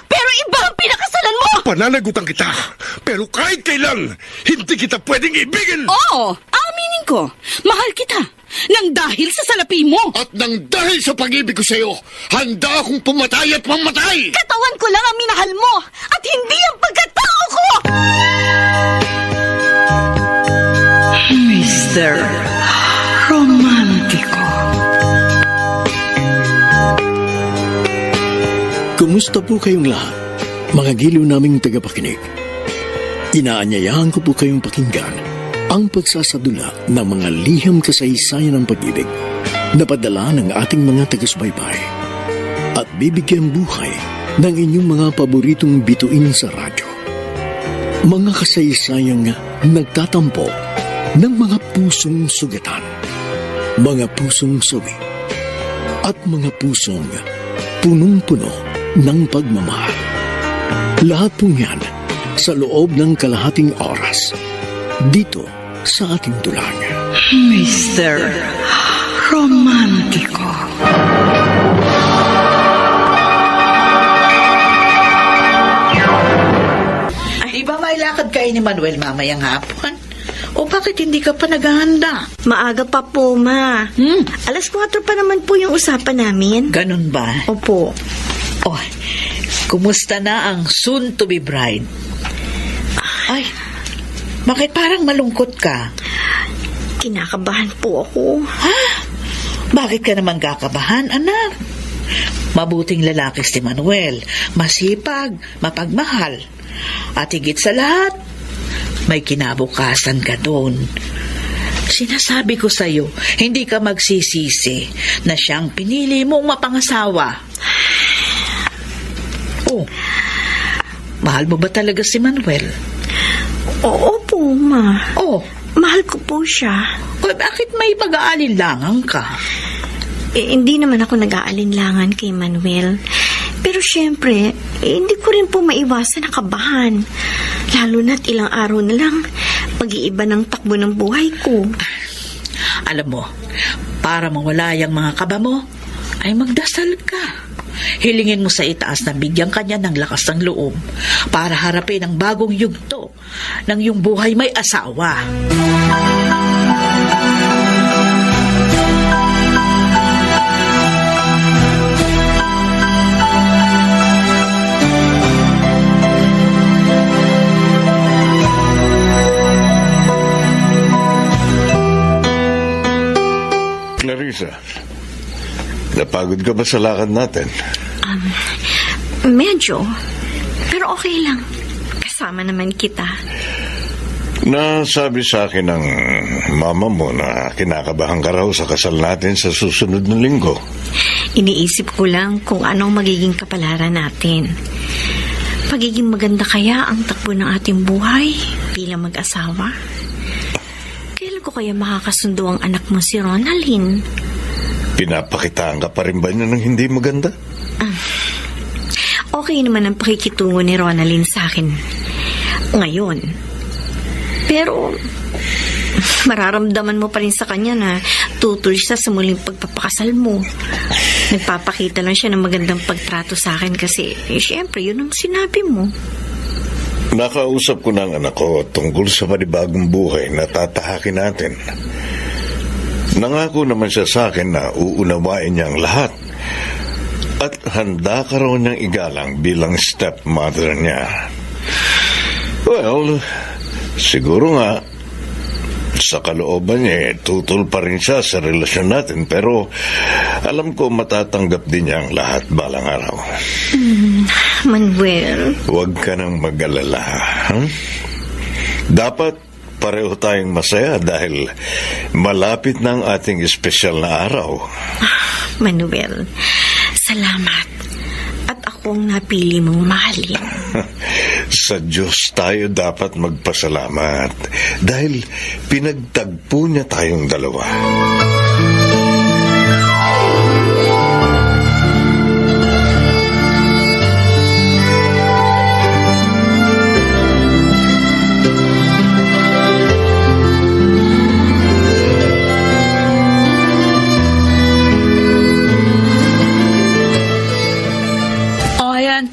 Pero iba ang pinakasalan mo! Pananagutan kita, pero kahit kailan, hindi kita pwedeng ibigin! Oo, aminin ko. Mahal kita. Nang dahil sa salapi mo. At nang dahil sa pag-ibig ko sa'yo, handa akong pumatay at mamatay! Katawan ko lang ang minahal mo at hindi ang pagkatao ko! Mr. Romantiko. Kumusta po kayong lahat, mga giliw naming tagapakinig? Inaanyayahan ko po kayong pakinggan ang pagsasadula ng mga liham kasaysayan ng pag-ibig na padala ng ating mga taga-subaybay at bibigyan buhay ng inyong mga paboritong bituin sa radyo. Mga kasaysayang nagtatampo ng mga pusong sugatan, mga pusong sawi, at mga pusong punong-puno ng pagmamahal. Lahat pong yan sa loob ng kalahating oras dito sa ating tulang. Mr. Romantiko. Di ba may lakad kayo ni Manuel mamayang hapon? O bakit hindi ka pa naghahanda? Maaga pa po, Ma. Alas 4 pa naman po yung usapan namin. Ganun ba? Opo. Oh, kumusta na ang soon-to-be bride? Ay, bakit parang malungkot ka? Kinakabahan po ako. Ha? Bakit ka naman kakabahan, anak? Mabuting lalaki si Manuel. Masipag, mapagmahal. At higit sa lahat, may kinabukasan ka doon. Sinasabi ko sa'yo, hindi ka magsisisi na siyang pinili mong mapangasawa. Oh, mahal mo ba talaga si Manuel? Oo po, Ma. Oh, Mahal ko po siya. bakit may pag-aalinlangan ka? Hindi naman ako nag-aalinlangan kay Manuel. Pero syempre, hindi ko rin po maiwasan na kabahan. Lalo na't ilang araw na lang, mag-iiba ng takbo ng buhay ko. Alam mo, para mawala yung mga kaba mo, ay magdasal ka. Hilingin mo sa itaas na bigyan kanya ng lakas ng loob para harapin ang bagong yugto ng iyong buhay may asawa. Clarissa, napagod ka ba sa lakad natin? Medyo. Pero okay lang. Kasama naman kita. Nasabi sa akin ng mama mo na kinakabahan ka raw sa kasal natin sa susunod na linggo. Iniisip ko lang kung anong magiging kapalaran natin. Pagiging maganda kaya ang takbo ng ating buhay bilang mag-asawa? Kailan ko kaya makakasundo ang anak mo si Ronaldin? Pinapakitaan ka pa rin ba niya ng hindi maganda? Okay naman ang pakikitungo ni Ronaldin sa akin ngayon. Pero mararamdaman mo pa rin sa kanya na tutol siya sa muling pagpapakasal mo. Nagpapakita lang siya ng magandang pagtrato sa akin kasi syempre yun ang sinabi mo. Nakausap ko ng anak ko tungkol sa panibagong buhay na tatahakin natin. Nangako naman siya sa akin na uunawain niya ang lahat at handa ka raw niyang igalang bilang stepmother niya. Well, siguro nga sa kalooban niya tutol pa rin siya sa relasyon natin, pero alam ko matatanggap din niya ang lahat balang araw. Manuel, Huwag ka nang mag-alala. Dapat pareho tayong masaya dahil malapit na ang ating espesyal na araw. Manuel, salamat. At akong napili mong mahalin. Sa Diyos tayo dapat magpasalamat dahil pinagtagpo niya tayong dalawa.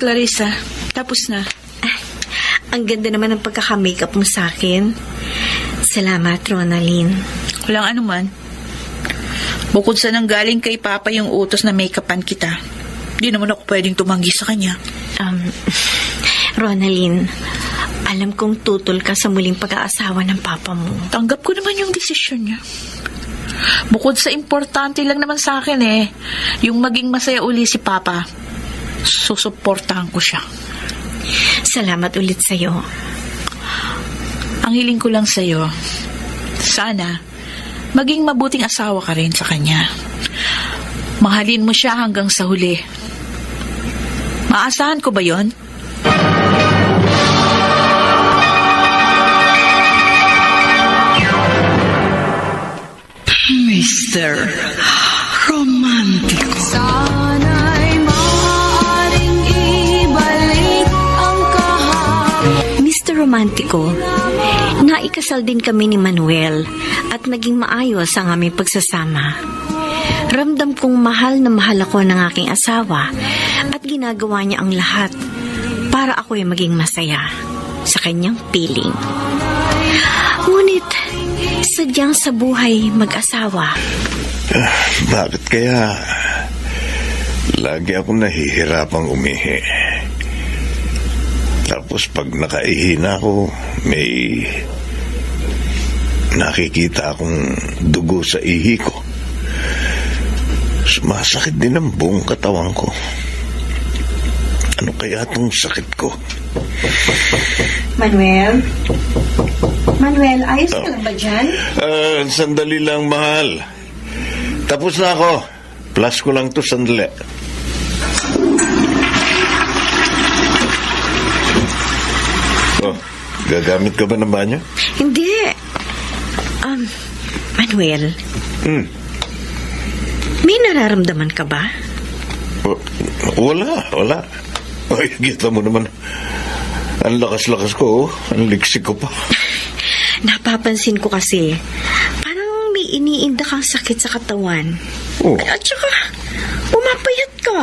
Clarissa. Tapos na. Ang ganda naman ng pagkaka-makeup mo sa akin. Salamat, Ronaldin. Walang anuman. Bukod sa nanggaling kay Papa yung utos na make-upan kita, di naman ako pwedeng tumanggi sa kanya. Ronaldin, alam kong tutol ka sa muling pag-aasawa ng Papa mo. Tanggap ko naman yung desisyon niya. Bukod sa importante lang naman sa akin yung maging masaya uli si Papa, susuportahan ko siya. Salamat ulit sa'yo. Ang hiling ko lang sa'yo, sana maging mabuting asawa ka rin sa kanya. Mahalin mo siya hanggang sa huli. Maasahan ko ba yon? Mr. Romantico. Sana'y maaaring ibalik ang kahapon. Mr. Romantico, naikasal din kami ni Manuel at naging maayos ang aming pagsasama. Ramdam kong mahal na mahal ako ng aking asawa at ginagawa niya ang lahat para ako'y maging masaya sa kanyang piling. Ngunit, sadyang sa buhay mag-asawa. Bakit kaya lagi akong nahihirapang umihi? Tapos pag nakaihi na ako, may nakikita akong dugo sa ihi ko. Sumasakit din ang buong katawan ko. Ano kaya itong sakit ko? Manuel? Manuel, ayos ka lang ba dyan? Sandali lang, mahal. Tapos na ako. Plus ko lang to sandali. Oh, gagamit ka ba ng banyo? Hindi. Manuel, may nararamdaman ka ba? Wala. Ay, kita mo naman. Ang lakas-lakas ko, ang liksik ko pa. Napapansin ko kasi, parang may iniinda kang sakit sa katawan. Oh. At saka, pumapayat ka.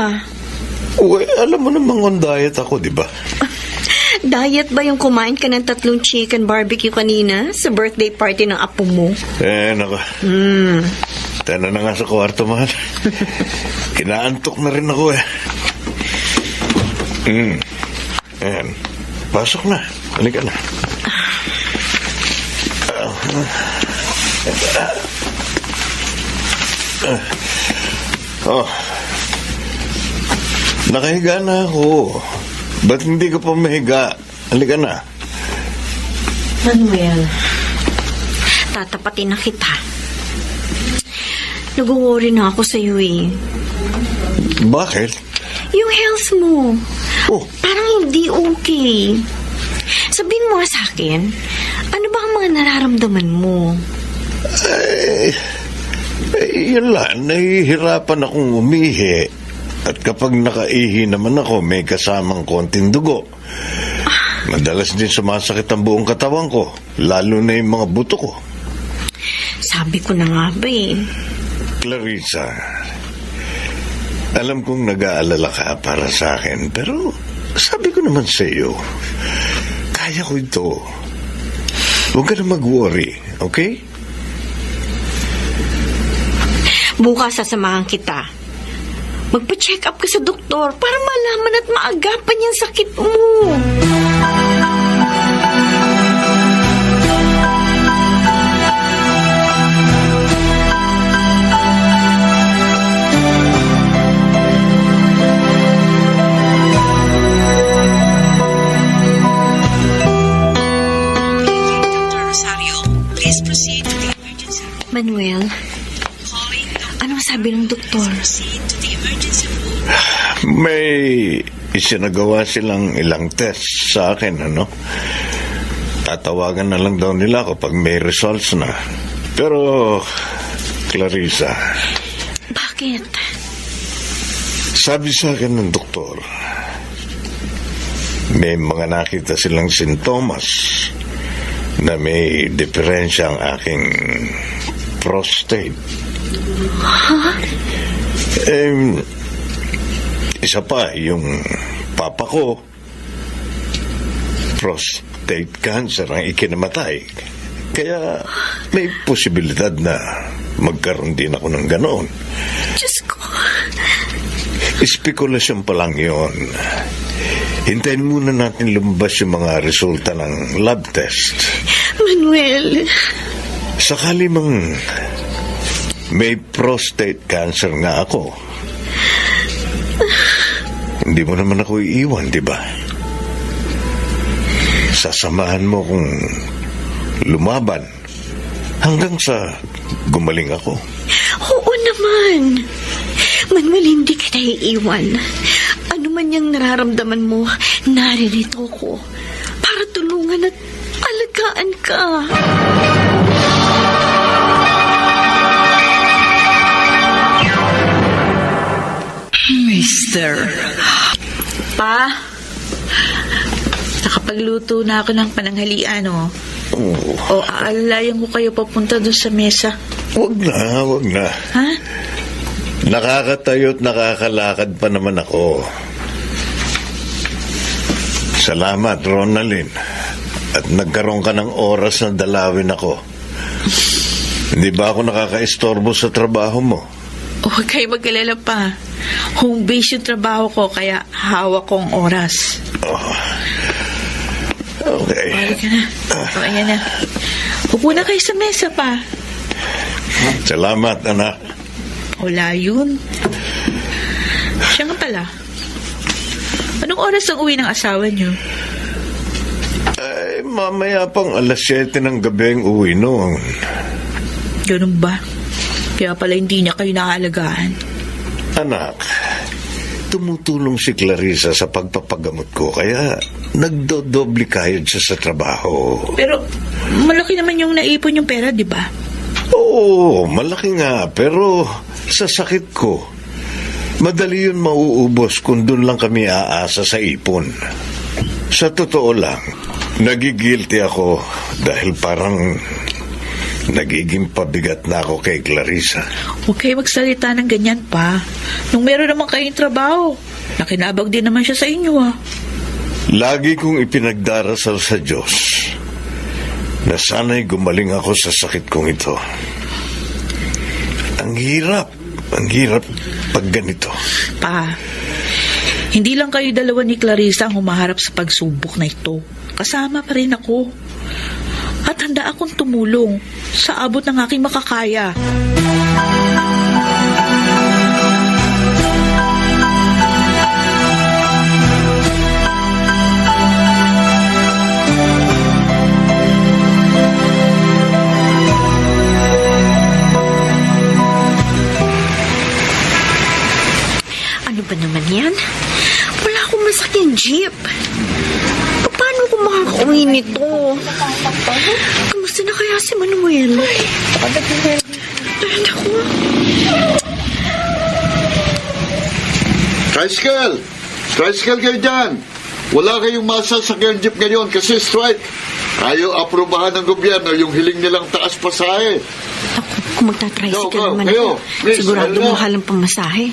Uy, alam mo namang on diet ako, di ba? Diet ba yung kumain ka ng 3 chicken barbecue kanina sa birthday party ng apo mo? Nako. Tana na nga sa kwarto, mahal. Kinaantok na rin ako Ayan. Pasok na. Halika na. Nakahiga na ako. Ba't hindi ka pa mahiga? Halika na. Manuel, tatapatin na kita. Nag-worry na ako sa iyo Bakit? Yung health mo. Oh. Parang hindi okay. Sabihin mo nga sa akin, ano ba ang mga nararamdaman mo? Yun lang. Nahihirapan akong umihi. At kapag nakaihi naman ako, may kasamang konting dugo. Madalas din sumasakit ang buong katawan ko, lalo na yung mga buto ko. Sabi ko na nga ba Clarissa, alam kong nag-aalala ka para sa akin, pero sabi ko naman sa iyo, kaya ko ito. Huwag ka na mag-worry, okay? Bukas sasamahan kita. Magpa-check up ka sa doktor para malaman at maagapan yung sakit mo. Manuel, anong sabi ng doktor? May isinagawa silang ilang test sa akin, Tatawagan na lang daw nila kapag may results na. Pero, Clarissa, Bakit? sabi sa akin ng doktor, may mga nakita silang sintomas na may diferensya ang aking prostate. Isa pa, yung papa ko, prostate cancer ang ikinamatay. Kaya may posibilidad na magkaroon din ako ng ganoon. Diyos ko. Espekulasyon pa lang yun. Hintayin muna natin lumabas yung mga resulta ng lab test. Manuel. Sakali mang may prostate cancer nga ako, hindi mo naman ako iiwan, di ba? Sasamahan mo kung lumaban hanggang sa gumaling ako. Oo naman. Manuel, hindi kita iiwan. Ano man yung nararamdaman mo, naririto ko para tulungan at alagaan ka. Mister. Pa, nakapagluto na ako ng pananghalian, oh. O aalalayan ko kayo papunta doon sa mesa. Wag na. Ha? Nakakatayo at nakakalakad pa naman ako. Salamat, Ronaldin. At nagkaroon ka ng oras na dalawin ako. Hindi ba ako nakakaistorbo sa trabaho mo? Huwag kayo mag-alala pa. Home base yung trabaho ko, kaya hawak kong oras. Okay. Balik ka na. O, ayan na. Upo na kayo sa mesa pa. Salamat, anak. Wala yun. Siya nga pala. Anong oras ang uwi ng asawa niyo? Ay, mamaya pang 7:00 ng gabi ang uwi noon. Ganun ba? Kaya pala hindi niya kayo naaalagaan. Anak, tumutulong si Clarissa sa pagpapagamot ko, kaya nagdodoble kayod siya sa trabaho. Pero malaki naman yung naipon yung pera, di ba? Oo, malaki nga, pero sa sakit ko, madali yun mauubos kung doon lang kami aasa sa ipon. Sa totoo lang, nagigilty ako dahil parang nagiging pabigat na ako kay Clarissa. Huwag kayo magsalita ng ganyan pa. Nung meron naman kayong trabaho, nakinabag din naman siya sa inyo, ah. Lagi kong ipinagdarasal sa Diyos na sana'y gumaling ako sa sakit kong ito. Ang hirap pag ganito. Pa, hindi lang kayo dalawa ni Clarissa ang humaharap sa pagsubok na ito. Kasama pa rin ako. At handa akong tumulong sa abot ng aking makakaya. Ano ba naman yan? Wala akong masakyan jeep. Paano ko makakauwi nito? Kamusta na kaya si Manuel? Ay, naku. Tricycle kayo dyan. Wala kayong masasakyan jeep ngayon kasi strike. Ayaw aprobahan ng gobyerno yung hiling nilang taas pasahe. Ako, kung magta-tricycle Go, naman kayo. ako, Miss, sigurado ano? mahal ang pamasahe.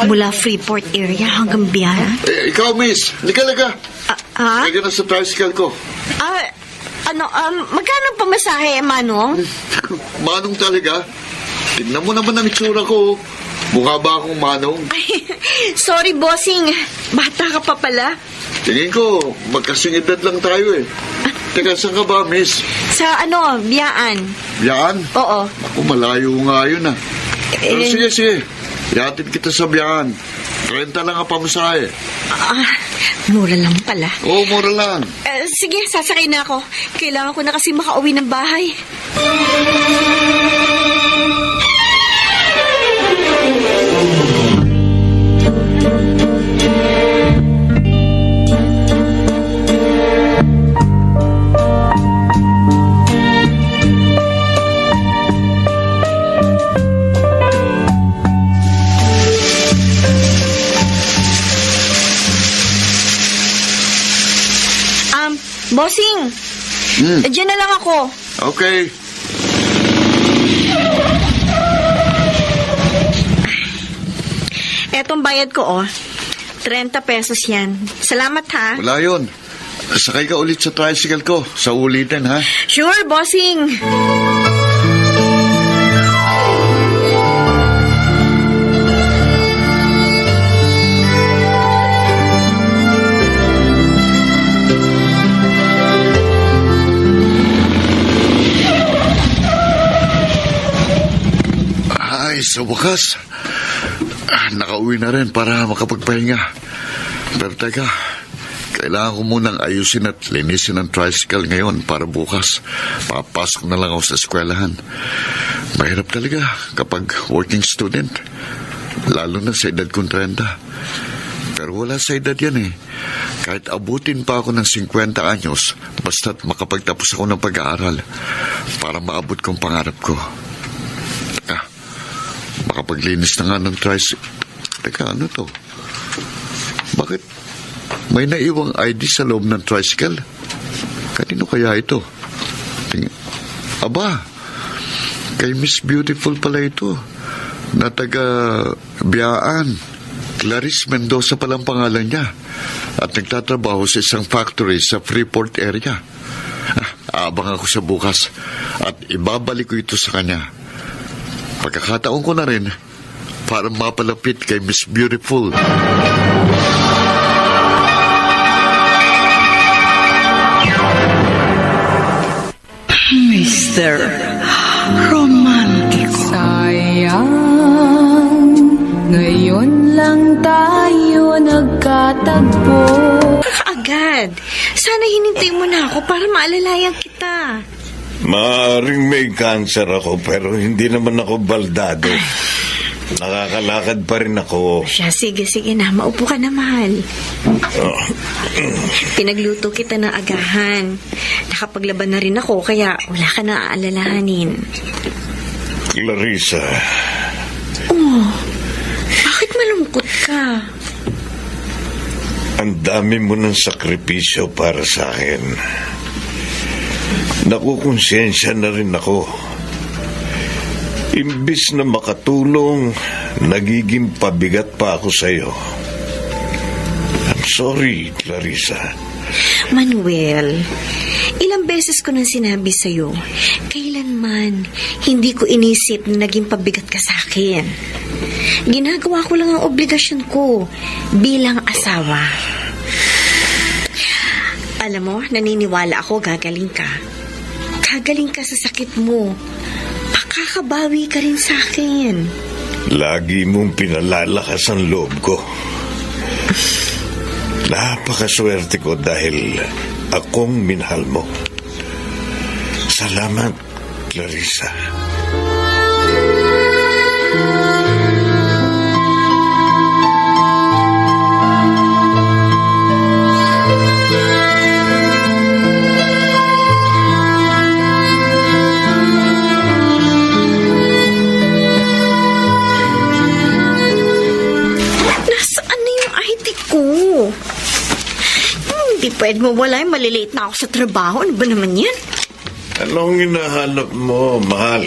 Mula Freeport area hanggang Biara. Ikaw, miss. Liga. Ah? Liga na sa tricycle ko. Magkano ang pamasahe, Manong? Manong talaga. Tignan mo naman ang itsura ko. Mukha ba akong manong? Ay, sorry, bossing. Bata ka pa pala. Tingin ko, magkasingidad lang tayo eh. Teka, saan ka ba, miss? Sa Biyaan. Biyaan? Oo. Ako, malayo nga yun ah. Pero sige. Yatid kita sa Biyaan. 30 lang ang pamasahe. Mura lang pala. Oo, mura lang. Sige, sasakay na ako. Kailangan ko na kasi makauwi ng bahay. Bossing! Diyan na lang ako. Okay. Etong bayad ko, 30 pesos yan. Salamat ha. Wala yun. Sakay ka ulit sa tricycle ko. Sa ulitin, ha? Sure, bossing. Ay, sa wakas. Nakauwi na rin para makapagpahinga. Pero teka, kailangan ko munang ayusin at linisin ang tricycle ngayon para bukas. Papasok na lang ako sa eskwelahan. Mahirap talaga kapag working student. Lalo na sa edad kong 30. Pero wala sa edad yan eh. Kahit abutin pa ako ng 50 anyos, basta't makapagtapos ako ng pag-aaral para maabot kong pangarap ko. Teka, makapaglinis na nga ng tricycle. Teka, ano to? Bakit may naiwang ID sa loob ng tricycle? Kanino kaya ito? Aba, kay Miss Beautiful pala ito. Na taga Biyaan. Clarice Mendoza palang pangalan niya. At nagtatrabaho sa isang factory sa Freeport area. Aabang ako sa bukas. At ibabalik ko ito sa kanya. Pagkakataon ko na rin para mapalapit kay Miss Beautiful. Mr. Romantico. Sayang, ngayon lang tayo nagkatagpo. Kaagad. Sana hinintay mo na ako para maalalayan kita. Maaring may cancer ako pero hindi naman ako baldado. Nakakalakad pa rin ako. Siya, sige na. Maupo ka na, mahal. Pinagluto kita ng agahan. Nakapaglaban na rin ako, kaya wala ka na aalalahanin. Clarissa, Oh, bakit malungkot ka? ang dami mo ng sakripisyo para sa akin. Nakukonsensya na rin ako. Imbis na makatulong, nagiging pabigat pa ako sa'yo. I'm sorry, Clarissa. Manuel, ilang beses ko nang sinabi sa'yo, kailanman hindi ko inisip na naging pabigat ka sa akin. Ginagawa ko lang ang obligasyon ko bilang asawa. Alam mo, naniniwala ako gagaling ka. Gagaling ka sa sakit mo. Makakabawi ka rin sa akin. Lagi mong pinalalakas ang loob ko. Napakaswerte ko dahil akong minahal mo. Salamat, Clarissa. Nasaan na yung ID ko? Hindi pwede mawala, malilate na ako sa trabaho. Ano ba naman yan? Anong hinahanap mo, mahal?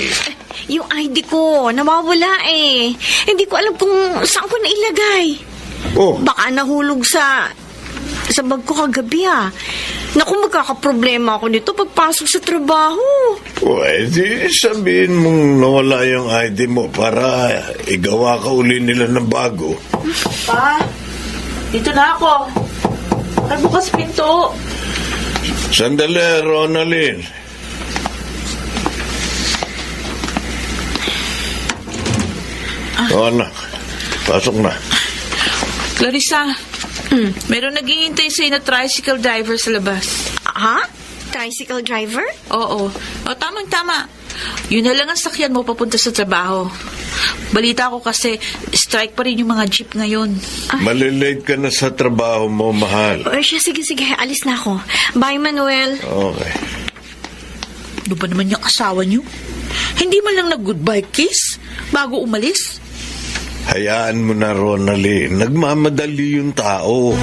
Yung ID ko, nawawala eh. Hindi ko alam kung saan ko nailagay. Oh, Baka nahulog sa bag ko kagabi ah. Naku, magkakaproblema ako nito pagpasok sa trabaho. pwede sabihin mong nawala yung ID mo para igawa ka uli nila ng bago. Pa, dito na ako. Nagbukas pinto. Sandali, Ronaldin. Anak, pasok na. Clarissa, meron naghihintay sa'yo na tricycle driver sa labas. Ha? Tricycle driver? Oo. O, tamang-tama. Yun na lang ang sakyan mo papunta sa trabaho. Balita ko kasi strike pa rin yung mga jeep ngayon. Malilate ka na sa trabaho mo, mahal. O siya, sige, alis na ako. Bye, Manuel. Okay. Ano ba naman yung asawa niyo? Hindi man lang nag-goodbye kiss bago umalis? Hayaan mo na, Ronaldin. Nagmamadali yung tao.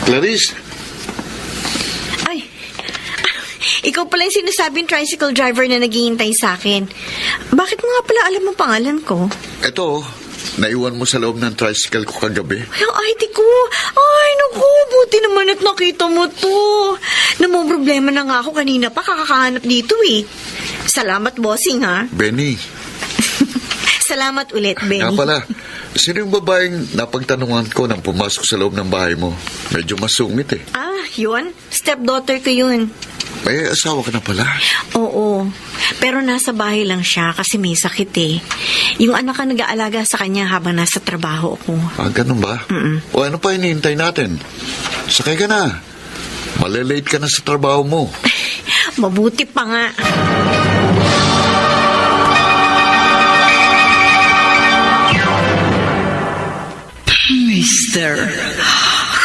Clarice, Ay, ikaw pala yung sinasabing tricycle driver na naghihintay sa akin. Bakit mo nga pala alam ang pangalan ko? eto, naiwan mo sa loob ng tricycle ko kagabi. Ay, ang ID ko. Ay, naku, buti naman at nakita mo to. Namumroblema na nga ako kanina pa kakakahanap dito eh. Salamat, bossing, ha? Benny, Salamat ulit, Benny. nga pala, sino yung babaeng napagtanungan ko nang pumasok sa loob ng bahay mo? Medyo masungit eh. Ah, yun? Stepdaughter ko yun. May asawa ka na pala. Oo. Pero nasa bahay lang siya kasi may sakit eh. Yung anak ka nag-aalaga sa kanya habang nasa trabaho ako. Ah, ganun ba? O ano pa hinihintay natin? Sakay ka na. Malilate ka na sa trabaho mo. Mabuti pa nga. Mr.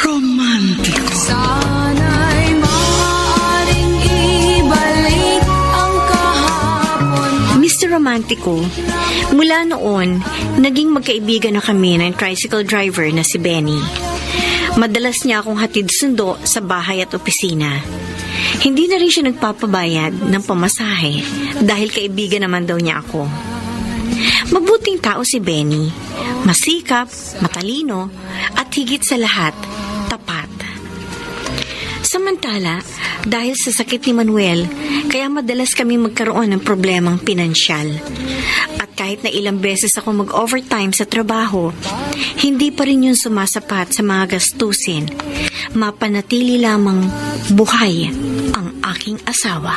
Romantico. Sana'y maaaring ibalik ang kahapon. Mr. Romantico, mula noon, naging magkaibigan na kami ng tricycle driver na si Benny. Madalas niya akong hatid sundo sa bahay at opisina. Hindi na rin siya nagpapabayad ng pamasahe dahil kaibigan naman daw niya ako. Mabuting tao si Benny. Masikap, matalino, at higit sa lahat, tapat. Samantala, dahil sa sakit ni Manuel, kaya madalas kami magkaroon ng problemang pinansyal. At kahit na ilang beses ako mag-overtime sa trabaho, hindi pa rin yun sumasapat sa mga gastusin. Mapanatili lamang buhay ang aking asawa.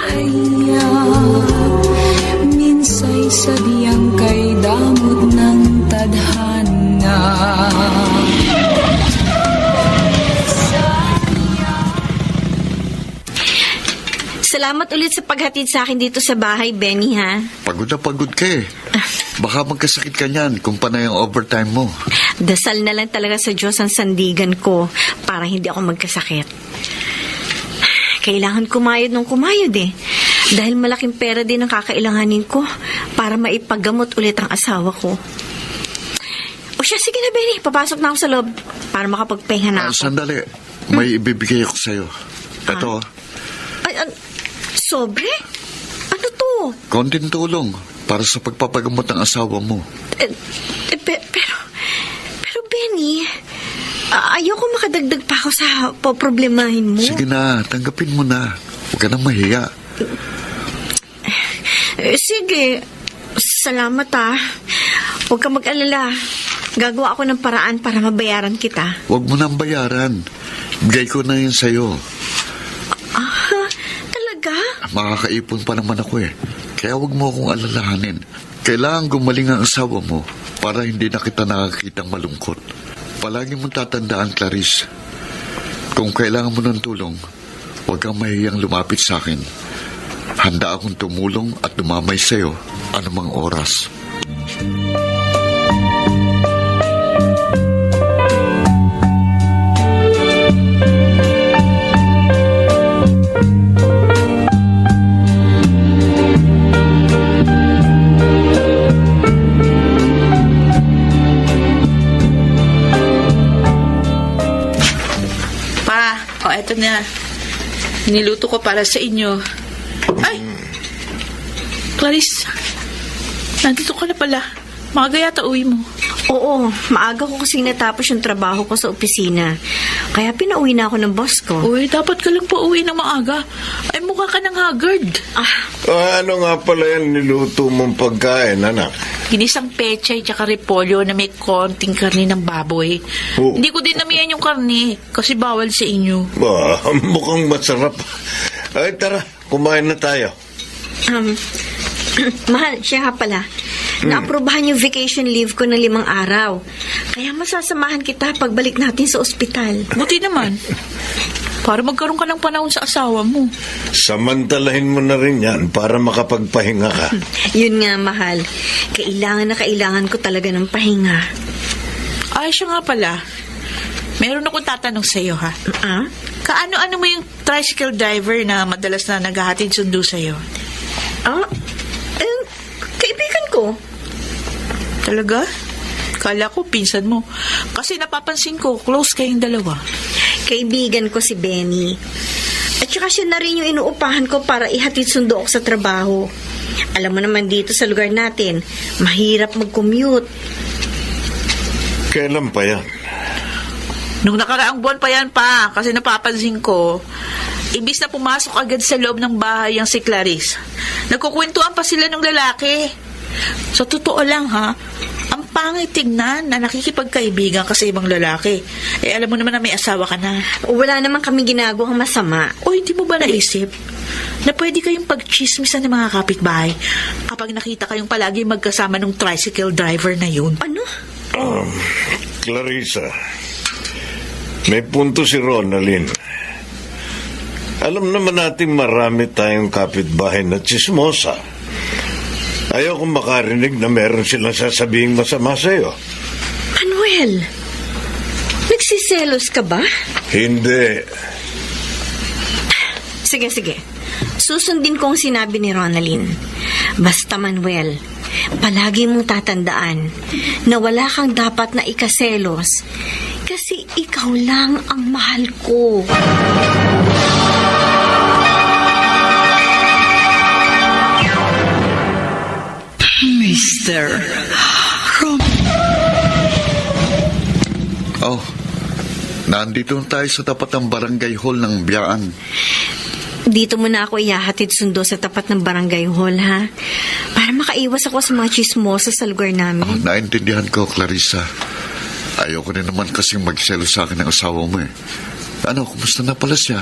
Minsa'y sadyang kay damot ng tadhana. Salamat ulit sa paghatid sa akin dito sa bahay, Benny, ha? Pagod na pagod ka eh. Baka magkasakit ka niyan kung panay ang overtime mo. Dasal na lang talaga sa Diyos ang sandigan ko para hindi ako magkasakit. Kailangan kumayod ng kumayod eh. Dahil malaking pera din ang kakailanganin ko para maipagamot ulit ang asawa ko. O siya, sige na, Benny. Papasok na ako sa loob para makapagpahinga na ako. Sandali, may ibibigay ako sa'yo. Ito, Ay, sobre? Ano to? konting tulong para sa pagpapagamot ng asawa mo. Pero Benny, ayoko makadagdag pa ako sa poproblemahin mo. Sige na, tanggapin mo na. Huwag ka nang mahiya. Sige, salamat ah. Huwag ka mag-alala. Gagawa ako ng paraan para mabayaran kita. Huwag mo nang bayaran. Bigay ko na yun sa'yo. Talaga? Makakaipon pa naman ako eh. Kaya huwag mo akong alalahanin. Kailangan gumaling ang asawa mo para hindi na kita nakakitang malungkot. Palagi mong tatandaan, Clarice. Kung kailangan mo ng tulong, huwag kang mahiyang lumapit sa akin. Handa akong tumulong at dumamay sa'yo anumang oras. Eto na. Niluto ko para sa inyo. Ay! Clarice, nandito ka na pala. Maaga yata uwi mo. Oo, maaga ko kasing natapos yung trabaho ko sa opisina. Kaya pinauwi na ako ng boss ko. Uy, dapat ka lang pa uwi ng maaga. Ay, mukha ka ng haggard. Ano nga pala yan niluto mong pagkain, anak? Ginisang pechay tsaka repolyo na may konting karne ng baboy. Oo. Hindi ko din namihan yung karne kasi bawal sa inyo. Mukhang masarap. Ay, tara, kumain na tayo. Mahal, siya nga pala. Naaprubahan yung vacation leave ko ng 5 araw. Kaya masasamahan kita pagbalik natin sa ospital. Buti naman. Para magkaroon ka ng panahon sa asawa mo. Samantalahin mo na rin yan para makapagpahinga ka. Yun nga, mahal. Kailangan ko talaga ng pahinga. Ay, siya nga pala. Meron akong tatanong sa iyo, ha? Kaano-ano mo yung tricycle driver na madalas na naghahatid sundo sa iyo? Kaibigan ko. Talaga? Kala ko pinsan mo. Kasi napapansin ko, close kayong dalawa. Kaibigan ko si Benny. At saka siya na rin yung inuupahan ko para ihatid sundo ako sa trabaho. Alam mo naman dito sa lugar natin, mahirap mag-commute. Kailan pa yan? Nung nakaraang buwan pa yan pa, kasi napapansin ko, imbis na pumasok agad sa loob ng bahay ang si Clarice, nagkukwentuhan pa sila ng lalaki. Sa totoo lang ha, ang pangit tignan na nakikipagkaibigan ka sa ibang lalaki. Eh alam mo naman na may asawa ka na. Wala naman kami ginagawang masama. O hindi mo ba naisip na pwede kayong pagchismisan ng mga kapitbahay kapag nakita kayong palagi magkasama ng tricycle driver na yun? Ano? Clarissa, may punto si Ronaldin. Alam naman natin marami tayong kapitbahay na chismosa. Ayaw kong makarinig na meron silang sasabihing masama sa'yo. Manuel, nagsiselos ka ba? Hindi. Sige. Susundin ko ang sinabi ni Ronaldin. Basta Manuel, palagi mong tatandaan na wala kang dapat na ikaselos kasi ikaw lang ang mahal ko. Mr. Oh, nandito tayo sa tapat ng barangay hall ng Biyaan. Dito mo na ako ihahatid sundo sa tapat ng barangay hall, ha? Para makaiwas ako sa mga chismosa sa lugar namin. Naintindihan ko, Clarissa. Ayoko rin naman kasing magselo sa akin ng asawa mo eh. Ano, kumusta na pala siya?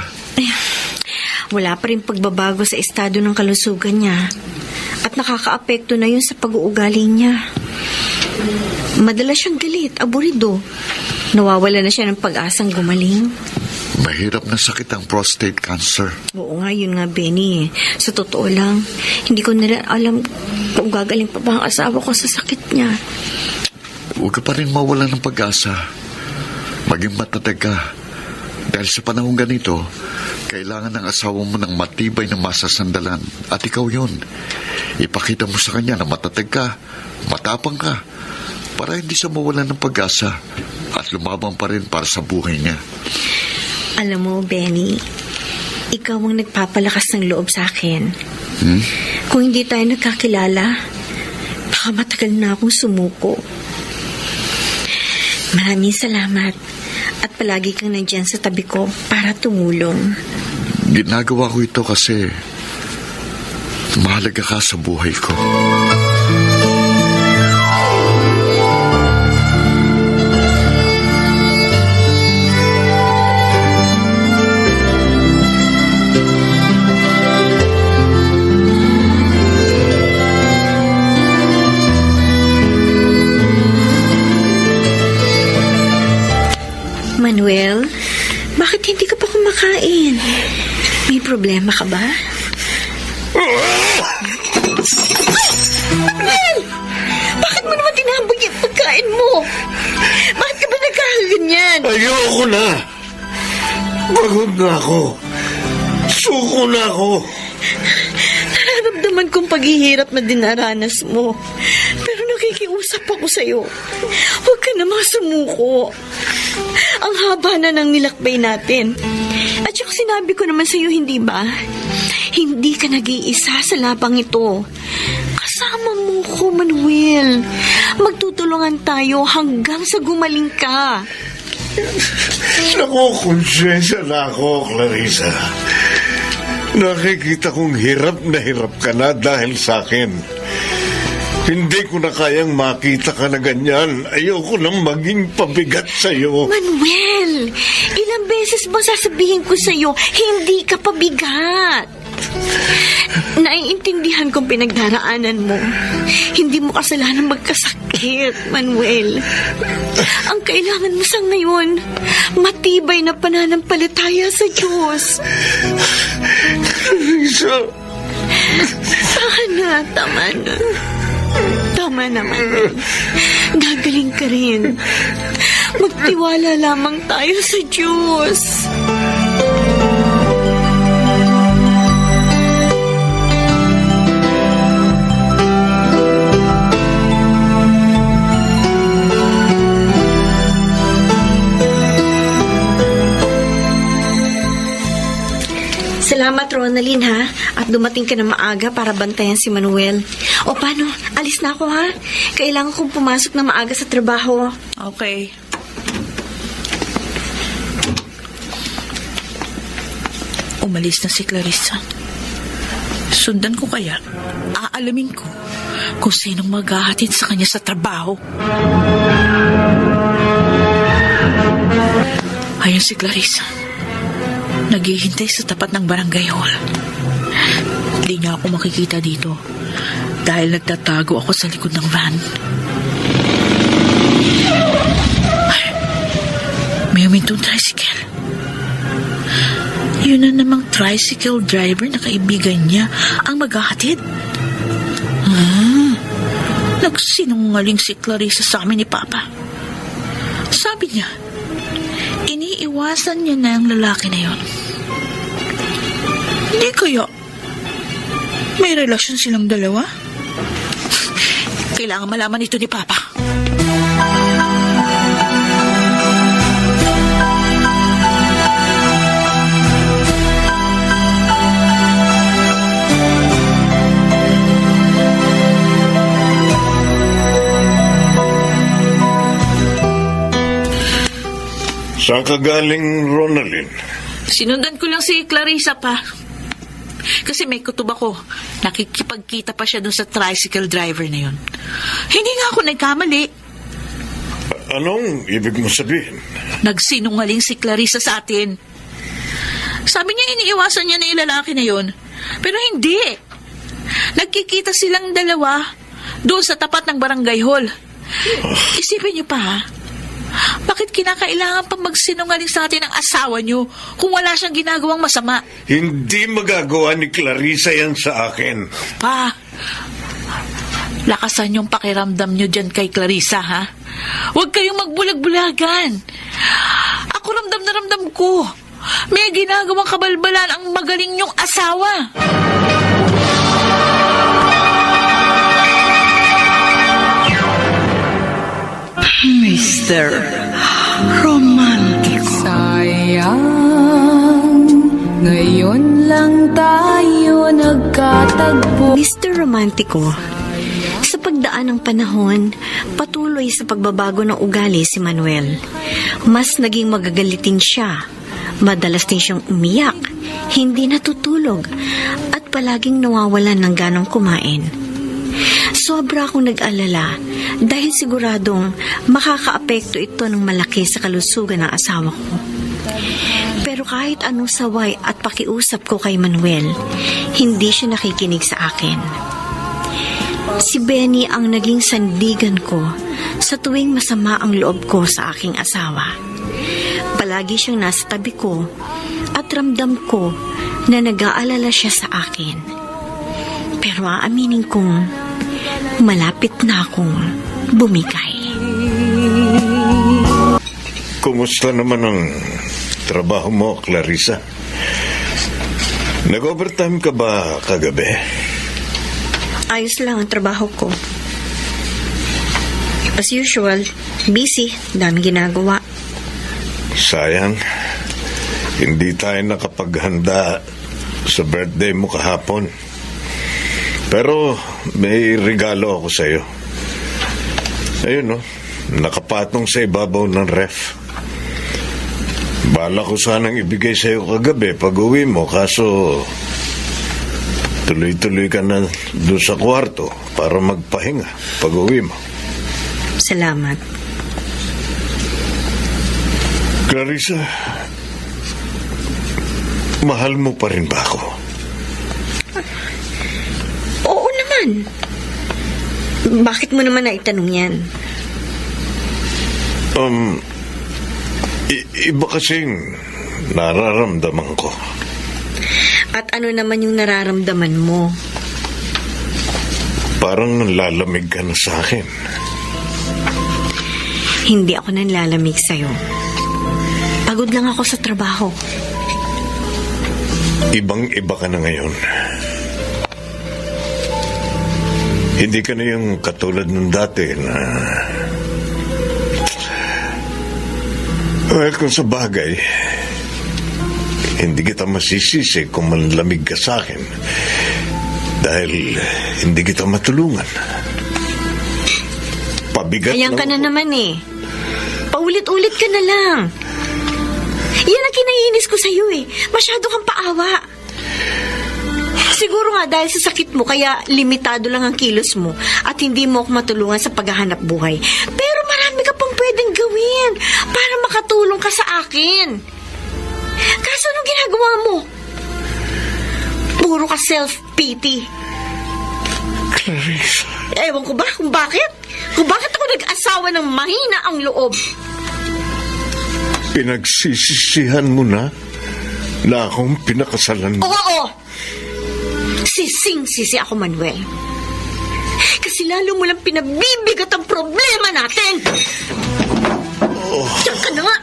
Wala pa rin pagbabago sa estado ng kalusugan niya. At nakakaapekto na yun sa pag-uugali niya. Madalas siyang galit, aburido. Nawawala na siya ng pag-asang gumaling. Mahirap na sakit ang prostate cancer. Oo nga, yun nga, Benny. Sa totoo lang, hindi ko na rin alam kung gagaling pa ba ang asawa ko sa sakit niya. Huwag ka pa rin mawala ng pag-asa. Maging matatag ka. Dahil sa panahon ganito, kailangan ng asawa mo ng matibay na masasandalan. At ikaw yun. Ipakita mo sa kanya na matatag ka, matapang ka, para hindi siya mawala ng pag-asa at lumabang pa rin para sa buhay niya. Alam mo, Benny, ikaw ang nagpapalakas ng loob sa akin. Kung hindi tayo nagkakilala, baka matagal na akong sumuko. Maraming salamat at palagi kang nandyan sa tabi ko para tumulong. Ginagawa ko ito kasi mahalaga ka sa buhay ko. Manuel, bakit hindi ka pa kumakain? May problema ka ba? Manuel! Bakit mo naman tinambag yung pagkain mo? Bakit ka ba nagkakaganyan? Ayoko na. Pagod na ako. Suko na ako. Nararamdaman kong paghihirap na dinaranas mo. Pero nakikiusap ako sa'yo. Huwag ka namang sumuko. Ang haba na ng nilakbay natin. At saka sinabi ko naman sa'yo, hindi ba? Hindi ka nag-iisa sa labang ito. Kasama mo ko, Manuel. Magtutulungan tayo hanggang sa gumaling ka. Nakukonsensya na ako, Clarissa. Nakikita kong hirap ka na dahil sa akin. Hindi ko na kayang makita ka na ganyan. Ayoko nang maging pabigat sa'yo. Manuel, ilang beses ba sasabihin ko sa'yo, hindi ka pabigat? Naiintindihan kong pinagdaraanan mo. Hindi mo kasalanan magkasakit, Manuel. Ang kailangan mo sa ngayon, matibay na pananampalataya sa Diyos. Clarissa. Tama na. Tama naman. Gagaling ka rin. Magtiwala lamang tayo sa Diyos. Ronaldin, ha? At dumating ka na maaga para bantayan si Manuel. O paano? Alis na ako, ha? Kailangan kong pumasok na maaga sa trabaho. Okay. Umalis na si Clarissa. Sundan ko kaya, aalamin ko kung sinong maghahatid sa kanya sa trabaho. Ayun si Clarissa. Naghihintay sa tapat ng barangay hall. Hindi niya ako makikita dito dahil nagtatago ako sa likod ng van. Ay, may humintong tricycle. Yun na namang tricycle driver na kaibigan niya ang maghahatid. Nagsinungaling si Clarissa sa amin ni Papa. Sabi niya, iniiwasan niya na ang lalaki na yon. Hindi kaya may relasyon silang dalawa? Kailangan malaman ito ni Papa. Saan ka galing, Ronaldin? Sinundan ko lang si Clarissa pa. Kasi may kutob ako. Nakikipagkita pa siya dun sa tricycle driver na yun. Hindi nga ako nagkamali. Anong ibig mo sabihin? Nagsinungaling si Clarissa sa atin. Sabi niya iniiwasan niya na yung lalaki na yun. Pero hindi. Nagkikita silang dalawa doon sa tapat ng barangay hall. Isipin niyo pa, ha? Bakit kinakailangan pa magsinungaling sa atin ang asawa niyo kung wala siyang ginagawang masama? Hindi magagawa ni Clarissa yan sa akin. Pa, lakasan yung pakiramdam niyo dyan kay Clarissa, ha? Huwag kayong magbulag-bulagan. Ako ramdam na ramdam ko. May ginagawang kabalbalan ang magaling niyong asawa. Mr. Romantico. Sayang, ngayon lang tayo nagkatagpo. Mr. Romantico, sa pagdaan ng panahon, patuloy sa pagbabago ng ugali si Manuel. Mas naging magagalitin siya. Madalas din siyang umiyak, hindi natutulog, at palaging nawawalan ng ganong kumain. Sobra akong nag-alala dahil siguradong makakaapekto ito ng malaki sa kalusugan ng asawa ko. Pero kahit anong saway at pakiusap ko kay Manuel, hindi siya nakikinig sa akin. Si Benny ang naging sandigan ko sa tuwing masama ang loob ko sa aking asawa. Palagi siyang nasa tabi ko at ramdam ko na nag-aalala siya sa akin. Pero aaminin kong malapit na akong bumigay. Kumusta naman ang trabaho mo, Clarissa? Nag-overtime ka ba kagabi? Ayos lang ang trabaho ko. As usual, busy, daming ginagawa. Sayang, hindi tayo nakapaghanda sa birthday mo kahapon. Pero may regalo ako sa iyo. Ayun, no? Nakapatong sa ibabaw ng ref. Bala ko sanang ibigay sa iyo kagabi pag uwi mo, kaso tuloy-tuloy ka na doon sa kwarto para magpahinga pag uwi mo. Salamat. Clarissa, mahal mo pa rin ba ako? Oo naman. Bakit mo naman naitanong yan? Iba kasing nararamdaman ko. At ano naman yung nararamdaman mo? Parang lalamig ka na sa akin. Hindi ako nanlalamig sa'yo. Pagod lang ako sa trabaho. Ibang-iba ka na ngayon. Hindi ka na yung katulad ng dati na... Well, kung sa bagay, hindi kita masisisi kung manlamig ka sa akin. Dahil hindi kita matulungan. Pabigat Ayan ka na ako. naman eh. Paulit-ulit ka na lang. Yan ang kinainis ko sa'yo eh. Masyado kang paawa. Siguro nga dahil sa sakit mo, kaya limitado lang ang kilos mo at hindi mo ako matulungan sa paghahanap buhay. Pero marami ka pang pwedeng gawin para makatulong ka sa akin. Kaso anong ginagawa mo? Puro ka self-pity. Clarissa. Ewan ko ba kung bakit? Kung bakit ako nag-asawa ng mahina ang loob? Pinagsisisihan mo na akong pinakasalan mo. Oo! Sising-sisi ako, Manuel. Kasi lalo mo lang pinabibigat ang problema natin. Diyan ka na nga.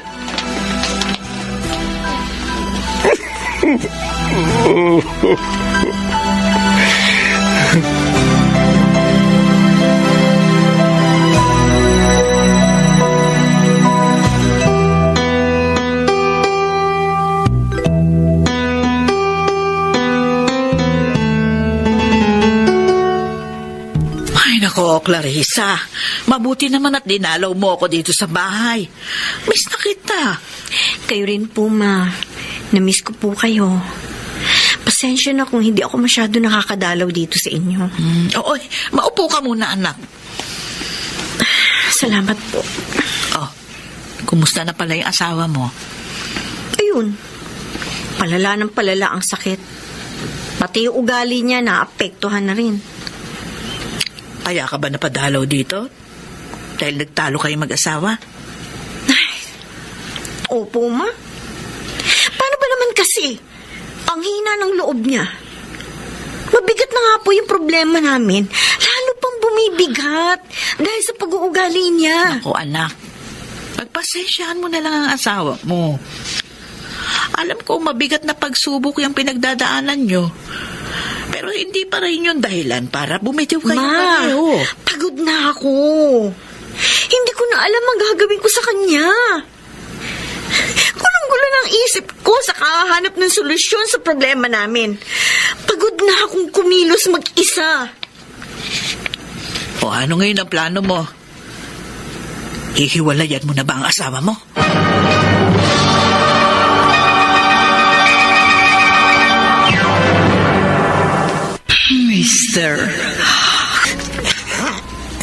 Ay, nako, Clarissa. Mabuti naman at dinalaw mo ako dito sa bahay. Miss na kita. Kayo rin po, ma. Namiss ko po kayo. Pasensya na kung hindi ako masyado nakakadalaw dito sa inyo. Oo, maupo ka muna, anak. Salamat po. Oh, kumusta na pala yung asawa mo? Ayun. Palala ng palala ang sakit. Pati yung ugali niya naapektuhan na rin. Kaya ka ba napadalaw dito? Dahil nagtalo kayo mag-asawa? Opo, ma. Paano ba naman kasi? Ang hina ng loob niya. Mabigat na nga po yung problema namin. Lalo pang bumibigat dahil sa pag-uugali niya. Ako, anak. Pagpasensyahan mo na lang ang asawa mo. Alam ko mabigat na pagsubok yung pinagdadaanan nyo. Pero hindi pa rin yung dahilan para bumitiw kayo Ma, pareho. pagod na ako. Hindi ko na alam ang gagawin ko sa kanya. Gulong-gulo ng isip ko sa kahanap ng solusyon sa problema namin. Pagod na akong kumilos mag-isa. O ano ngayon ang plano mo? Hihiwalayan mo na ba ang asawa mo? Mister.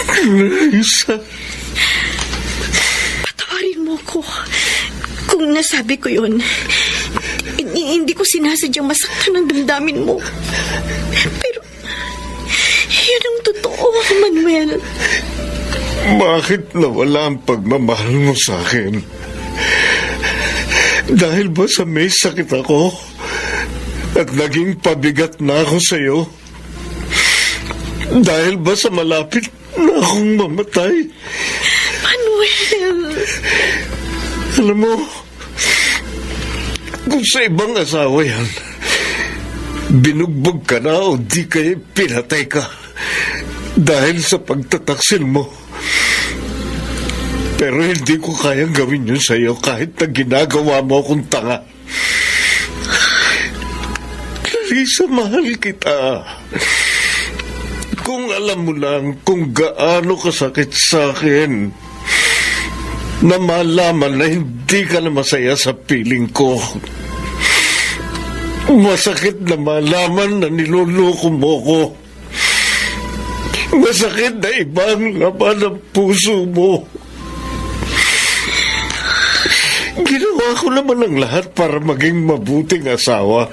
Clarissa. Patawarin mo ko. Kung nasabi ko yun, hindi ko sinasadyang masaktan ang damdamin mo. Pero, yun ang totoo, Manuel. Bakit nawala ang pagmamahal mo sa akin? Dahil ba sa may sakit ako at naging pabigat na ako sa iyo? Dahil ba sa malapit na akong mamatay? Manuel! Alam mo, kung sa ibang asawa yan, binugbog ka na o di kaya pinatay ka dahil sa pagtataksil mo. Pero hindi ko kayang gawin yun sa iyo kahit na ginagawa mo akong tanga. Clarissa, mahal kita. Kung alam mo lang kung gaano kasakit sa akin na malaman na hindi ka na masaya sa piling ko. Masakit na malaman na niloloko mo ko. Masakit na ibang laman ng puso mo. Ginawa ko naman ang lahat para maging mabuting asawa.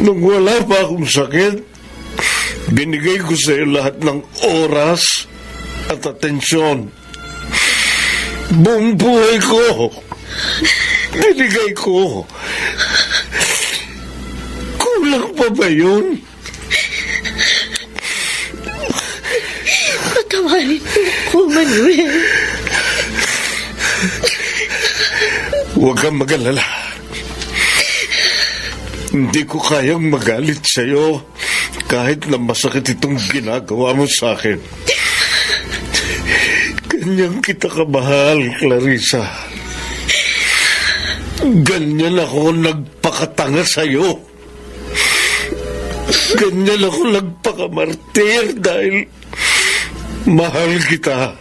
Nung wala pa akong sakit, binigay ko sa iyo lahat ng oras at atensyon. Buong buhay ko, binigay ko. Kulang pa ba yun? Patawarin mo ko, Manuel. Huwag kang mag-alala. Hindi ko kayang magalit sa'yo kahit na masakit itong ginagawa mo sa akin. Ganyan kita kamahal, Clarissa. Ganyan ako nagpakatanga sa'yo. Ganyan ako nagpakamartir dahil mahal kita.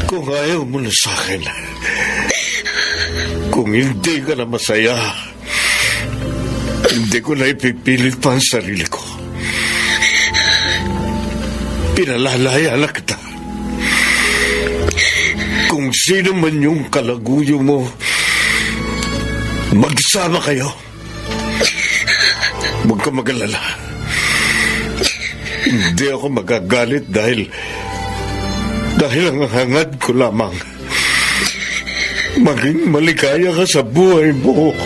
Kung ayaw mo na sa akin, kung hindi ka na masaya, hindi ko na ipipilit pa ang sarili ko. Pinalalaya na kita. Kung sino man yung kalaguyo mo, magsama kayo. Huwag ka mag-alala. Hindi ako magagalit dahil ang hangad ko lamang maging maligaya ka sa buhay mo.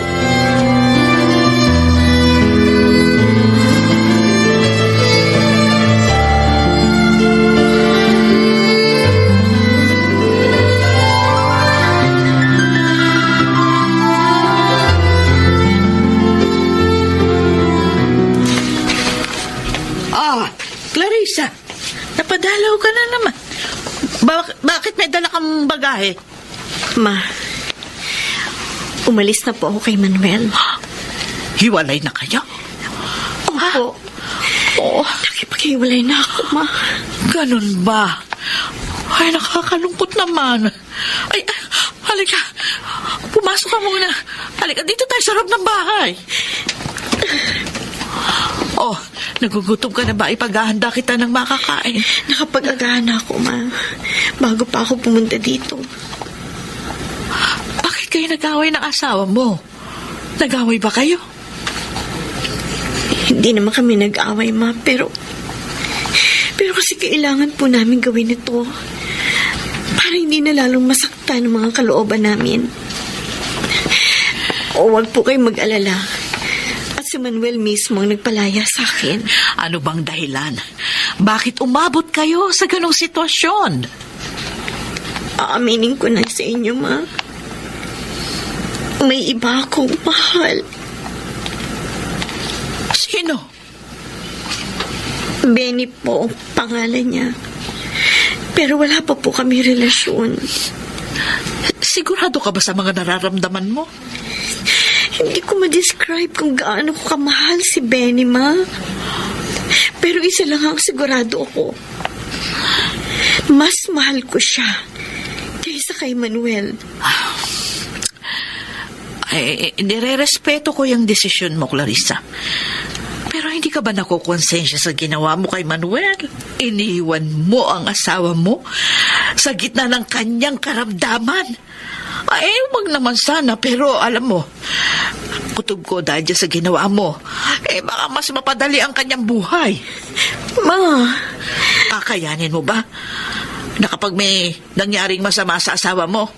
Clarissa, napadalaw ka na naman. Bakit may dala kang bagahe? Ma, umalis na po ako kay Manuel. Hiwalay na kayo? Opo. Oo. Nakipaghiwalay na ako, Ma. Ganun ba? Ay, nakakalungkot naman. Ay, halika. Pumasok ka muna. Halika, dito tayo sa loob ng bahay. Oh, nagugutom ka na ba? Ipaghahanda kita ng makakain. Nakapag-agahan na ako, Ma. Bago pa ako pumunta dito. Bakit kayo nag-away ng asawa mo? Nag-away ba kayo? Hindi naman kami nag-away, Ma. Pero kasi kailangan po namin gawin ito. Para hindi na lalong masaktan ang mga kalooban namin. O wag po kayong mag-alala. Si Manuel mismo ang nagpalaya sa akin. Ano bang dahilan? Bakit umabot kayo sa ganong sitwasyon? Aaminin ko na sa inyo, Ma. May iba akong mahal. Sino? Benny po ang pangalan niya. Pero wala pa po kami relasyon. Sigurado ka ba sa mga nararamdaman mo? Hindi ko ma-describe kung gaano ko kamahal si Benny, Ma. Pero isa lang ang sigurado ako. Mas mahal ko siya kaysa kay Manuel. Ay, nire-respeto ko yung desisyon mo, Clarissa. Pero hindi ka ba nakukonsensya sa ginawa mo kay Manuel? Iniwan mo ang asawa mo sa gitna ng kanyang karamdaman. Ay, wag naman sana, pero alam mo, kutob ko dahil dyan sa ginawa mo, baka mas mapadali ang kanyang buhay. Ma, Kakayanin mo ba? Na kapag may nangyaring masama sa asawa mo,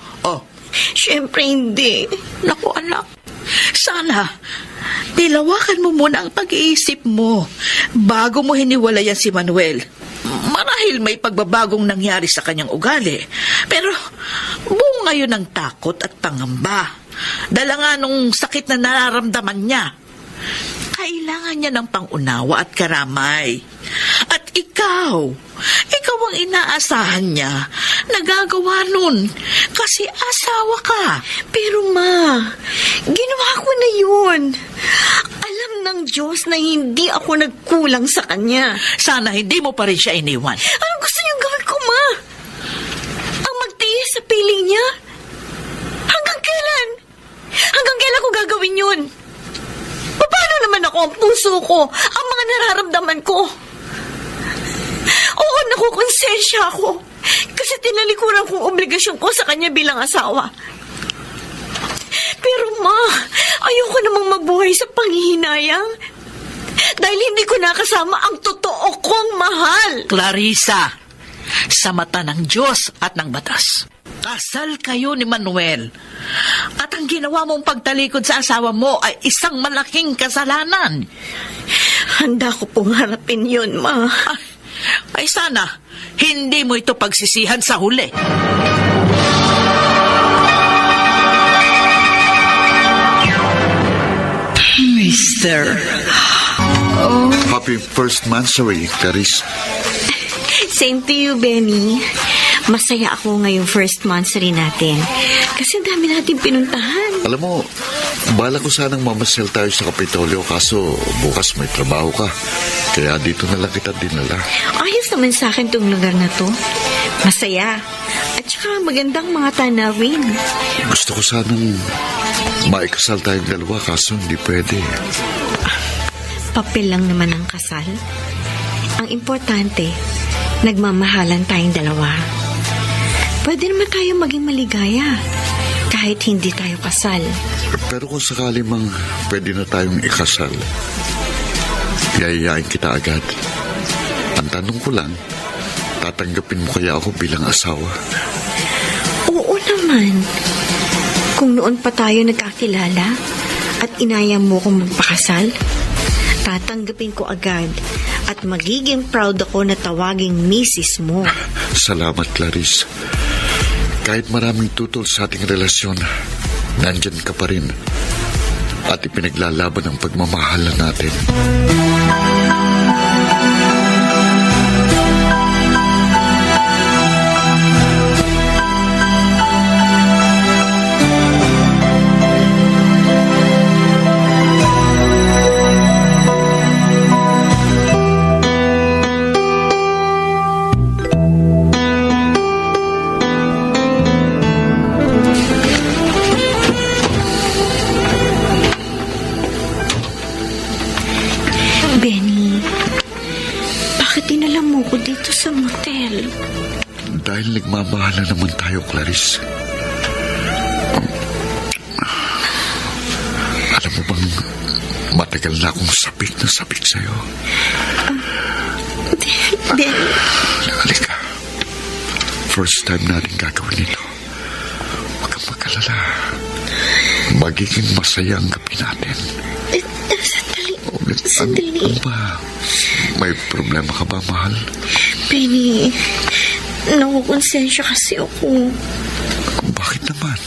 syempre hindi. naku anak, sana, nilawakan mo muna ang pag-iisip mo bago mo hiniwalayan si Manuel. Marahil may pagbabagong nangyari sa kanyang ugali, pero buo ngayon ng takot at pangamba. Dala nga nung sakit na nararamdaman niya. Kailangan niya ng pangunawa at karamay. At ikaw ang inaasahan niya na gagawa nun kasi asawa ka. Pero Ma, ginawa ko na yun. Alam ng Diyos na hindi ako nagkulang sa kanya. Sana hindi mo pa rin siya iniwan. Anong gusto niyong gawin ko, Ma? Ang magtiis sa piling niya? Hanggang kailan? Hanggang kailan ko gagawin yun? Paano naman ako, ang puso ko, ang mga nararamdaman ko? Oo, nakukonsensya ako. Kasi tinalikuran kong obligasyon ko sa kanya bilang asawa. Pero Ma, ayoko namang mabuhay sa panghihinayang. Dahil hindi ko nakasama ang totoo kong mahal. Clarissa, sa mata ng Diyos at ng batas, kasal kayo ni Manuel. At ang ginawa mong pagtalikod sa asawa mo ay isang malaking kasalanan. Handa ko pong harapin yun, Ma. Ay sana, hindi mo ito pagsisihan sa huli. Mister. Happy first mansary, Clarice. Same to you, Benny. Masaya ako ngayong first monthsary natin. Kasi ang dami natin pinuntahan. Alam mo, bala ko sanang mamasyal tayo sa Kapitolyo kaso bukas may trabaho ka. Kaya dito na lang kita dinala. Ayos naman sa akin tong lugar na to. Masaya. At saka magandang mga tanawin. Gusto ko sanang maikasal tayong dalawa kaso hindi pwede. Papel lang naman ang kasal. Ang importante, nagmamahalan tayong dalawa. Pwede naman tayo maging maligaya kahit hindi tayo kasal. Pero kung sakali mang pwede na tayong ikasal, yayayain kita agad. Ang tanong ko lang, tatanggapin mo kaya ako bilang asawa? Oo naman. Kung noon pa tayo nagkakilala at inaya mo kong magpakasal, tatanggapin ko agad at magiging proud ako na tawaging misis mo. Salamat, Clarice. Kahit maraming tutol sa ating relasyon, nandyan ka pa rin. At ipinaglalaban ang pagmamahalan natin. Benny, bakit dinala mo ko dito sa motel? Dahil nagmamahalan naman tayo, Clarice. Alam mo bang matagal na akong sabik na sabik sa'yo? Benny, Halika. First time natin gagawin ito. Huwag kang mag-alala. Magiging masaya ang gabi natin. Sandali. Ano ba? May problema ka ba, mahal? Benny, nakukonsensya kasi ako. Bakit naman?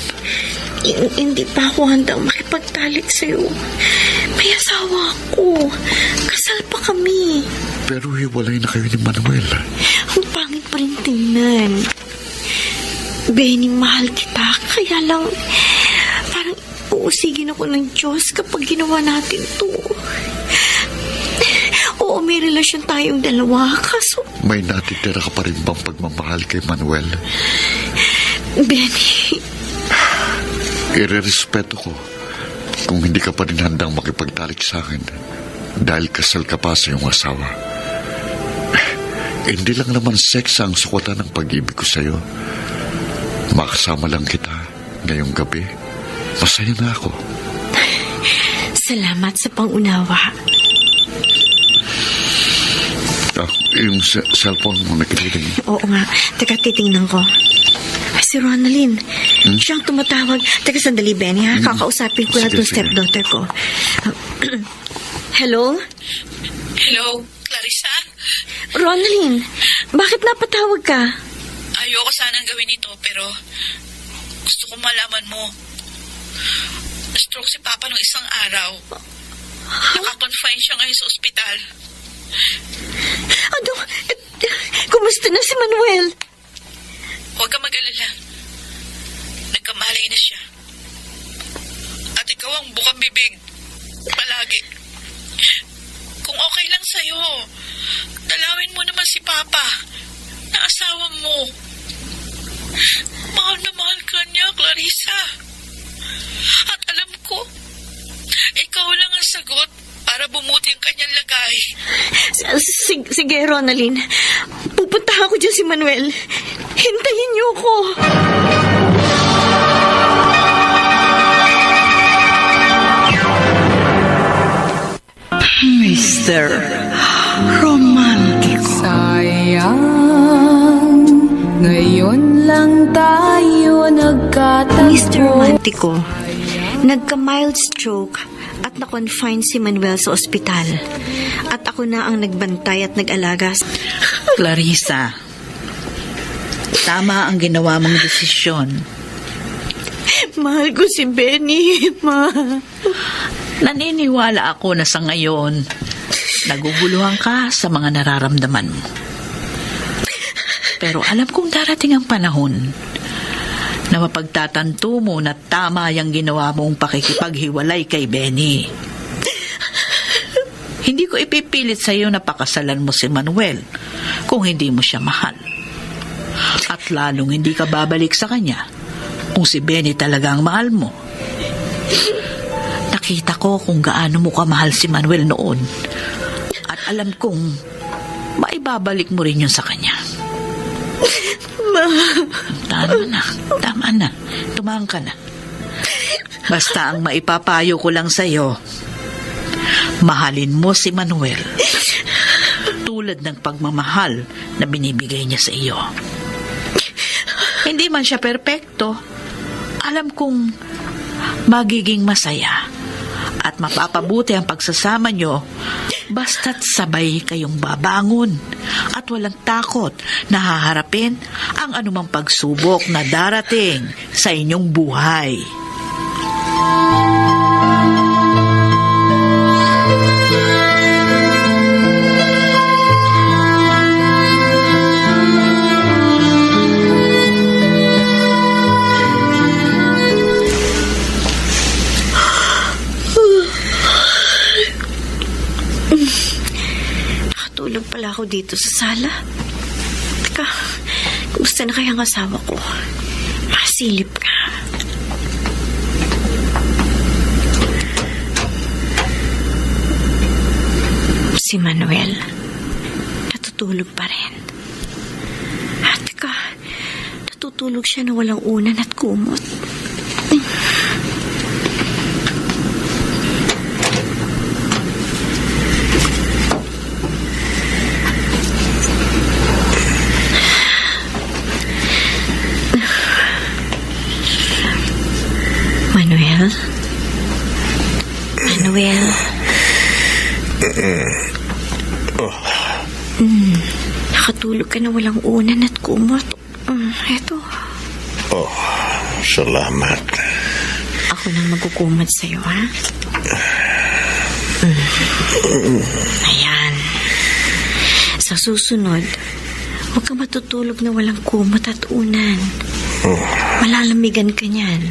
Hindi pa ako handang makipagtalik sa'yo. May asawa ako. Kasal pa kami. Pero hiwalay na kayo ni Manuel. Ang pangit pa rin tingnan. Benny, mahal kita. Kaya lang, parang uusigin ako ng Diyos kapag ginawa natin to. Oo, may relasyon tayong dalawa. Kaso, May natitira ka pa rin bang pagmamahal kay Manuel? Benny, Irerespeto ko kung hindi ka pa rin handang makipagtalik sa akin dahil kasal ka pa sa iyong asawa. Hindi lang naman sex ang sukutan ng pag-ibig ko sa iyo. Makasama lang kita ngayong gabi. Masaya na ako. salamat sa pangunawa. Yung cellphone mo nakikinig. Oo nga. Teka, titingnan ko. Ay, si Ronaldin. Siyang tumatawag. Teka, sandali, Benny, ha? Kakausapin ko na Sige, itong sige. stepdaughter ko. Hello? Hello, Clarissa? Ronaldin, bakit napatawag ka? Ayoko sanang gawin ito, pero gusto ko malaman mo. Na-stroke si Papa nung isang araw. Nakakonfine siya ngayon sa ospital. Ano? Kumusta na si Manuel? Huwag ka mag-alala. Nagkamalay na siya. At ikaw ang bukang bibig. Palagi. Kung okay lang sa'yo, dalawin mo naman si Papa na asawa mo. Mahal na mahal ka niya, Clarissa. At alam ko, ikaw lang ang sagot para bumuti ang kanyang lagay. Sige, Ronaldin. Pupunta ako dyan si Manuel. Hintayin niyo ako. Mr. Romantico. Sayang, ngayon lang tayo nagkatagpo. Mr. Romantico, nagka-mild stroke at na-confine si Manuel sa ospital. At ako na ang nagbantay at nag-alaga. Clarissa, tama ang ginawa mong desisyon. Mahal ko si Benny, Ma. Naniniwala ako na sa ngayon, naguguluhan ka sa mga nararamdaman mo. Pero alam kong darating ang panahon na mapagtatanto mo na tama yung ginawa mong pakikipaghiwalay kay Benny. Hindi ko ipipilit sa iyo na pakasalan mo si Manuel kung hindi mo siya mahal. At lalong hindi ka babalik sa kanya kung si Benny talaga ang mahal mo. Nakita ko kung gaano mo kamahal si Manuel noon. At alam kong maibabalik mo rin yun sa kanya. Tama na. Tumahang ka na. Basta ang maipapayo ko lang sa'yo, mahalin mo si Manuel tulad ng pagmamahal na binibigay niya sa iyo. Hindi man siya perpekto, alam kong magiging masaya at mapapabuti ang pagsasama niyo basta't sabay kayong babangon at walang takot na haharapin ang anumang pagsubok na darating sa inyong buhay. Nakatulog pala ako dito sa sala. Teka, kumusta na kaya ang asawa ko? Masilip ka. Si Manuel, natutulog pa rin. Teka, natutulog siya na walang unan at kumot. Manuel? Nakatulog ka na walang unan at kumot. Eto. Oh, salamat. Ako nang magkukumot sa'yo, ha? Ayan. Sa susunod, huwag ka matutulog na walang kumot at unan. Malalamigan ka niyan.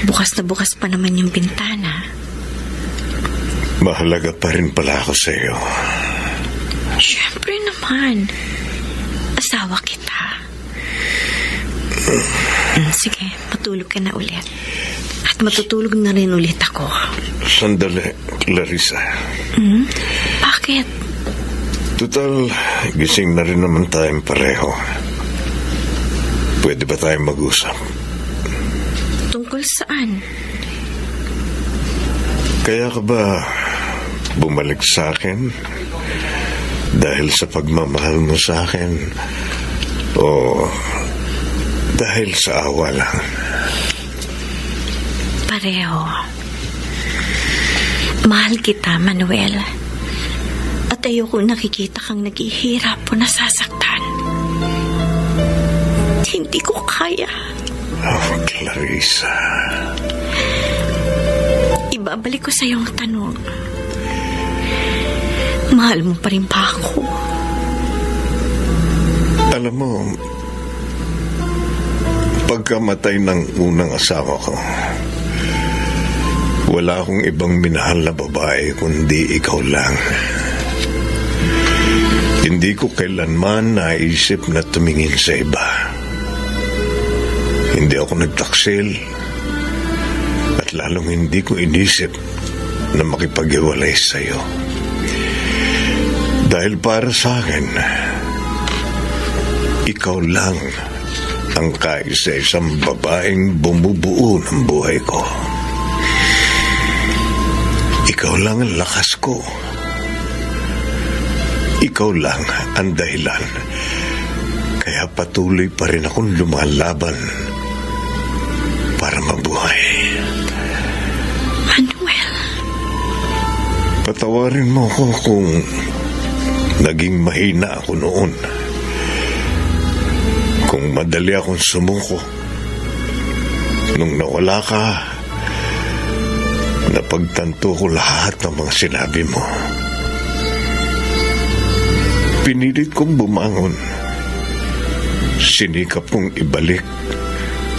Bukas na bukas pa naman yung bintana. Mahalaga pa rin pala ako sa iyo. Siyempre naman. Asawa kita. Sige, matulog ka na ulit. At matutulog na rin ulit ako. Sandali, Clarissa. Bakit? Total, gising na rin naman tayong pareho. Pwede ba tayong mag-usap? Tungkol saan? Kaya ka ba bumalik sa akin dahil sa pagmamahal mo sa akin o dahil sa awa lang? Pareho. Mahal kita, Manuel. At ayoko nakikita kang naghihirap o nasasaktan. Hindi ko kaya. Oh, Clarissa. Ibabalik ko sa iyo ang tanong. Mahal mo pa rin ba ako? Alam mo, pagkamatay ng unang asawa ko, wala akong ibang minahal na babae kundi ikaw lang. Hindi ko kailanman naisip na tumingin sa iba. Hindi ako nagtaksil at lalong hindi ko inisip na makipaghiwalay sa iyo. Dahil para sa akin, ikaw lang ang kaisa-isang babaeng bumubuo ng buhay ko. Ikaw lang ang lakas ko. Ikaw lang ang dahilan kaya patuloy pa rin akong lumalaban para mabuhay. Manuel. Patawarin mo ko kung naging mahina ako noon. Kung madali akong sumuko. Nung nawala ka, napagtanto ko lahat ng mga sinabi mo. Pinilit kong bumangon Sinikap kong ibalik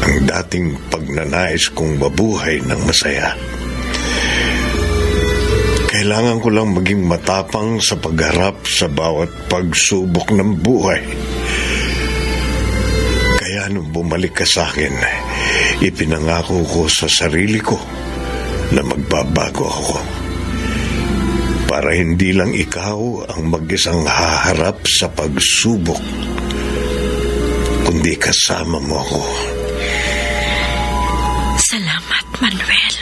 ang dating pagnanais kong mabuhay ng masaya. Kailangan ko lang maging matapang sa pagharap sa bawat pagsubok ng buhay. Kaya nung bumalik ka sa akin, ipinangako ko sa sarili ko na magbabago ako. Para hindi lang ikaw ang mag-isang haharap sa pagsubok, kundi kasama mo ako. Salamat, Manuel.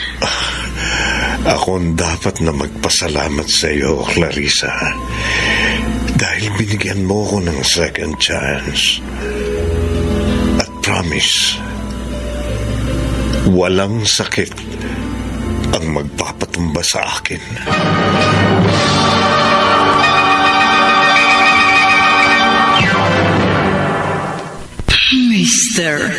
Ako ang dapat na magpasalamat sa iyo, Clarissa. Dahil binigyan mo ko ng second chance. At promise, walang sakit ang magpapatumba sa akin. Mr.